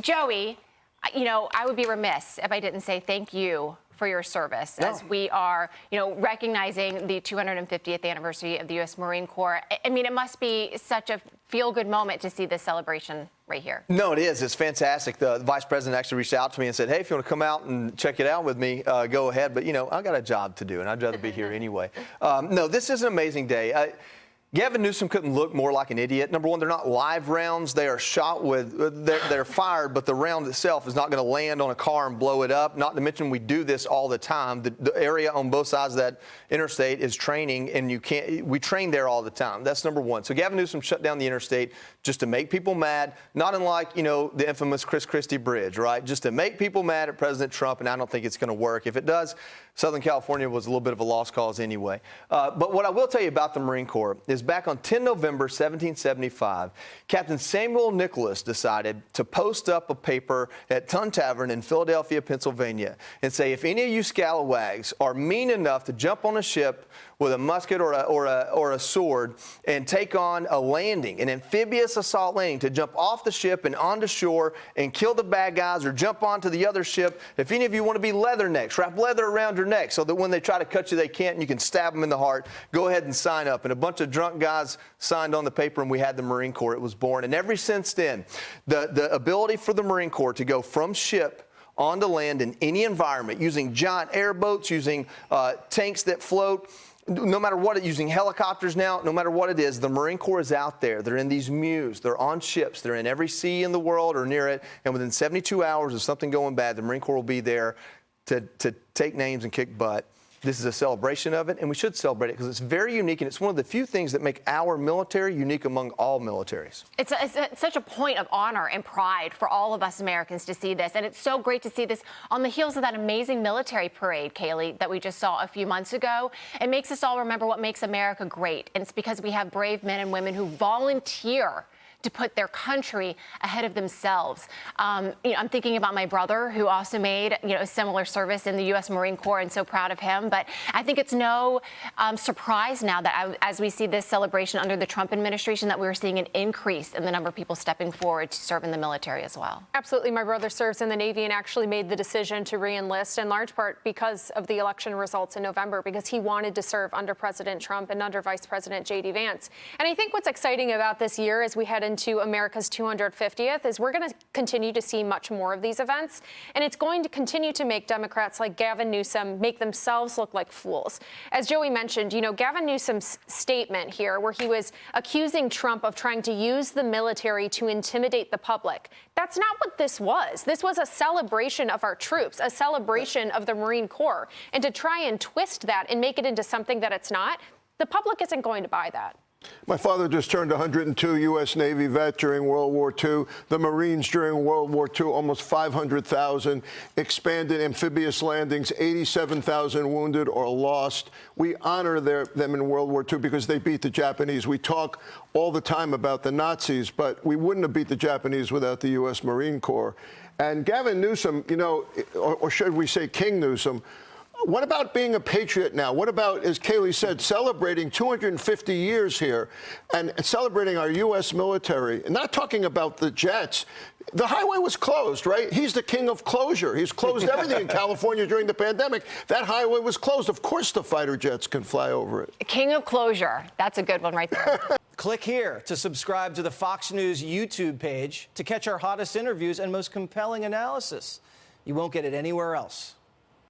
Joey, I would be remiss if I didn't say thank you for your service as we are, recognizing the 250th anniversary of the U.S. Marine Corps. I mean, it must be such a feel-good moment to see this celebration right here. No, it is. It's fantastic. The vice president actually reached out to me and said, hey, if you want to come out and check it out with me, go ahead. But, I got a job to do, and I'd rather be here anyway. No, this is an amazing day. Gavin Newsom couldn't look more like an idiot. Number one, they're not live rounds. They are shot with, they're fired, but the round itself is not going to land on a car and blow it up. Not to mention we do this all the time. The area on both sides of that interstate is training, and we train there all the time. That's number one. So Gavin Newsom shut down the interstate just to make people mad, not unlike, the infamous Chris Christie Bridge, right? Just to make people mad at President Trump, and I don't think it's going to work. If it does, Southern California was a little bit of a lost cause anyway. But what I will tell you about the Marine Corps is back on 10 November 1775, Captain Samuel Nicholas decided to post up a paper at Tavern in Philadelphia, Pennsylvania, and say, if any of you scalawags are mean enough to jump on a ship with a musket or a sword and take on a landing, an amphibious assault landing, to jump off the ship and onto shore and kill the bad guys or jump onto the other ship. If any of you want to be leathernecks, wrap leather around your neck so that when they try to cut you, they can't and you can stab them in the heart. Go ahead and sign up. And a bunch of drunk guys signed on the paper, and we had the Marine Corps. It was born. And ever since then, the ability for the Marine Corps to go from ship onto land in any environment, using giant airboats, using tanks that float, no matter what, using helicopters now, no matter what it is, the Marine Corps is out there. They're in these MEUs. They're on ships. They're in every sea in the world or near it. And within 72 hours of something going bad, the Marine Corps will be there to take names and kick butt. This is a celebration of it, and we should celebrate it because it's very unique, and it's one of the few things that make our military unique among all militaries. It's such a point of honor and pride for all of us Americans to see this, and it's so great to see this on the heels of that amazing military parade, Kaylee, that we just saw a few months ago. It makes us all remember what makes America great, and it's because we have brave men and women who volunteer to put their country ahead of themselves. I'm thinking about my brother, who also made a similar service in the U.S. Marine Corps, and so proud of him. But I think it's no surprise now that as we see this celebration under the Trump administration, that we're seeing an increase in the number of people stepping forward to serve in the military as well. Absolutely. My brother serves in the Navy and actually made the decision to re-enlist in large part because of the election results in November, because he wanted to serve under President Trump and under Vice President J.D. Vance. And I think what's exciting about this year as we head into America's 250th is we're going to continue to see much more of these events, and it's going to continue to make Democrats like Gavin Newsom make themselves look like fools. As Joey mentioned, Gavin Newsom's statement here, where he was accusing Trump of trying to use the military to intimidate the public, that's not what this was. This was a celebration of our troops, a celebration of the Marine Corps, and to try and twist that and make it into something that it's not, the public isn't going to buy that. My father just turned 102, U.S. Navy vet during World War II. The Marines during World War II, almost 500,000. Expanded amphibious landings, 87,000 wounded or lost. We honor them in World War II because they beat the Japanese. We talk all the time about the Nazis, but we wouldn't have beat the Japanese without the U.S. Marine Corps. And Gavin Newsom, or should we say King Newsom, what about being a patriot now? What about, as Kaylee said, celebrating 250 years here and celebrating our U.S. military? And not talking about the jets. The highway was closed, right? He's the king of closure. He's closed everything in California during the pandemic. That highway was closed. Of course the fighter jets can fly over it. King of closure. That's a good one right there. Click here to subscribe to the Fox News YouTube page to catch our hottest interviews and most compelling analysis. You won't get it anywhere else.